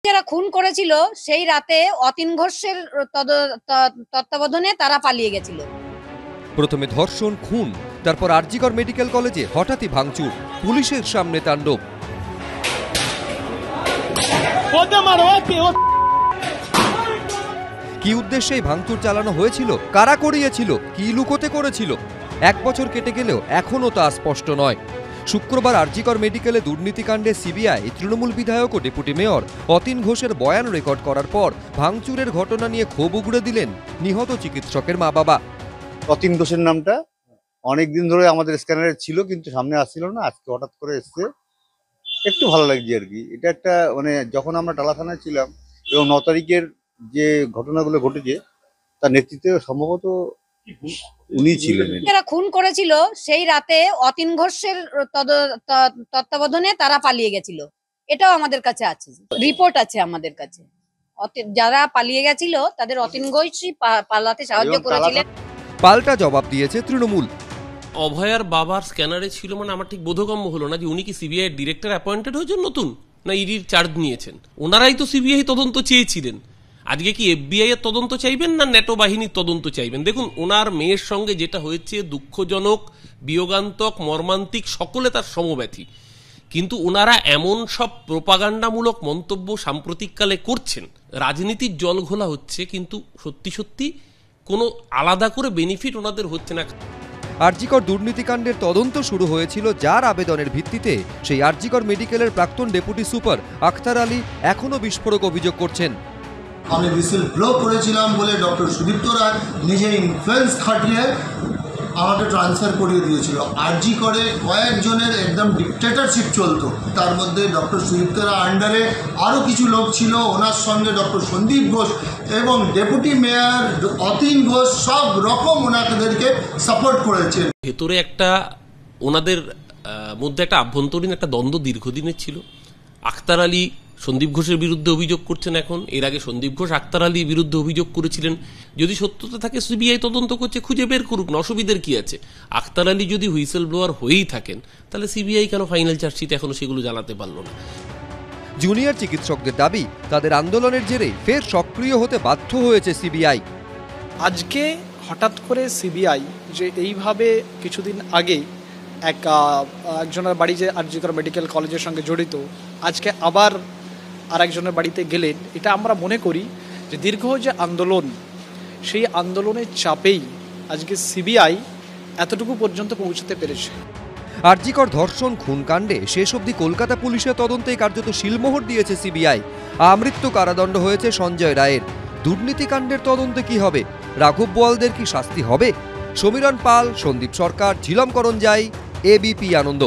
যারা খুন করেছিল সেই রাতে অতীন ঘোষের তত্ত্বাবধানে তারা পালিয়ে গেছিল। প্রথমে ধর্ষণ, খুন, তারপর আরজিকর মেডিকেল কলেজে হঠাৎই ভাঙচুর, পুলিশের সামনে তাণ্ডব। কি উদ্দেশ্যে ভাঙচুর চালানো হয়েছিল, কারা করিয়েছিল, কি লুকোতে করেছিল, 1 বছর কেটে গেলেও এখনো তা স্পষ্ট নয়। শুক্রবার আরজিকর মেডিকেলে দুর্নীতিকাণ্ডে সিবিআই তৃণমূল বিধায়ক ও ডেপুটি মেয়র অতীন ঘোষের বয়ান রেকর্ড করার পর ভাঙচুরের ঘটনা নিয়ে ক্ষোভ উগড়ে দিলেন নিহত চিকিৎসকের মা বাবা। অতীন ঘোষের নামটা অনেকদিন ধরে আমাদের স্ক্যানারে ছিল, কিন্তু সামনে আসছিল না, আজকে হঠাৎ করে এসছে, একটু ভালো লাগছে আর কি। এটা একটা যখন আমরা টালা থানায় ছিলাম এবং 9 তারিখের যে ঘটনাগুলো ঘটেছে তার নেতৃত্বে সম্ভবত উনি ছিলেন। যারা খুন করেছিল সেই রাতে অতীন ঘোষের তত্ত্বাবধানে তারা পালিয়ে গেছিল, এটাও আমাদের কাছে আছে, রিপোর্ট আছে আমাদের কাছে। যারা পালিয়ে গেছিল তাদের অতীন ঘোষই পালাতে সাহায্য করেছিলেন। পাল্টা জবাব দিয়েছে তৃণমূল। অভয়ার বাবার স্ক্যানারে ছিল, আমার ঠিক বোধগম্য হলো না যে উনি কি সিবিআই ডিরেক্টর অ্যাপয়েন্টেড হয়েছেন নতুন, না ইডির চার্জ নিয়েছেন। ওনারাই তো সিবিআই তদন্ত চেয়েছিলেন, আজকে কি এফবিআই এর তদন্ত চাইবেন না ন্যাটো বাহিনীর তদন্ত চাইবেন? দেখুন, ওনার মেয়ের সঙ্গে যেটা হয়েছে দুঃখজনক, বিয়োগান্তক, মর্মান্তিক, সকলে তার সমব্যথী। কিন্তু ওনারা এমন সব প্রোপাগান্ডামূলক মন্তব্য সাম্প্রতিককালে করছেন, রাজনীতির জল ঘোলা হচ্ছে, কিন্তু সত্যি সত্যি কোনো আলাদা করে বেনিফিট ওনাদের হচ্ছে না। আরজিকর দুর্নীতিকাণ্ডের তদন্ত শুরু হয়েছিল যার আবেদনের ভিত্তিতে, সেই আরজিকর মেডিকেলের প্রাক্তন ডেপুটি সুপার আখতার আলী এখনো বিস্ফোরক অভিযোগ করছেন। আমি হুইসেল ব্লো করেছিলাম বলে ডক্টর সুদীপ্ত রায় নিজের ইনফ্লুয়েন্স খাটিয়ে আমাকে ট্রান্সফার করিয়ে দিয়েছিল। আরজি করে কয়েকজনের একদম ডিক্টেটরশিপ চলতো, তার মধ্যে ডক্টর সুদীপ্ত রায় আন্ডারে আরও কিছু লোক ছিল, ওনার সঙ্গে ডক্টর সন্দীপ ঘোষ এবং ডেপুটি মেয়র অতীন ঘোষ সব রকম ওনাদেরকে সাপোর্ট করেছে। ভেতরে একটা ওনাদের মধ্যে একটা আভ্যন্তরীণ একটা দ্বন্দ্ব দীর্ঘদিনের ছিল। আখতার আলী সন্দীপ ঘোষের বিরুদ্ধে অভিযোগ করছেন এখন, এর আগে সন্দীপ ঘোষ আখতার আলীর বিরুদ্ধে অভিযোগ করেছিলেন। যদি সত্যতা থাকে সিবিআই তদন্ত করছে, খুঁজে বের করুক না, অসুবিধার কি আছে? আখতার আলী যদি হুইসেল ব্লোয়ার হয়েই থাকেন, তাহলে সিবিআই কেন ফাইনাল চার্জশিট এখনো সেগুলো জানাতে পারল না? জুনিয়র চিকিৎসকদের দাবি, তাদের আন্দোলনের জেরে ফের সক্রিয় হতে বাধ্য হয়েছে সিবিআই। আজকে হঠাৎ করে সিবিআই যে এইভাবে কিছুদিন আগে একজনের বাড়ি যে আরজিকর মেডিকেল কলেজের সঙ্গে জড়িত, আজকে আবার আরেকজনের বাড়িতে গেলেন, এটা আমরা মনে করি যে দীর্ঘ যে আন্দোলন, সেই আন্দোলনের চাপেই আজকে সিবিআই এতটুকু পর্যন্ত পৌঁছতে পেরেছে। আরজিকর ধর্ষণ খুন কাণ্ডে শেষ অবধি কলকাতা পুলিশের তদন্তেই কার্যত শিলমোহর দিয়েছে সিবিআই। আমৃত্যু কারাদণ্ড হয়েছে সঞ্জয় রায়ের। দুর্নীতিকাণ্ডের তদন্তে কি হবে? রাঘব বোয়ালদের কি শাস্তি হবে? সমীরণ পাল, সন্দীপ সরকার, ঝিলম করঞ্জাই, এবিপি আনন্দ।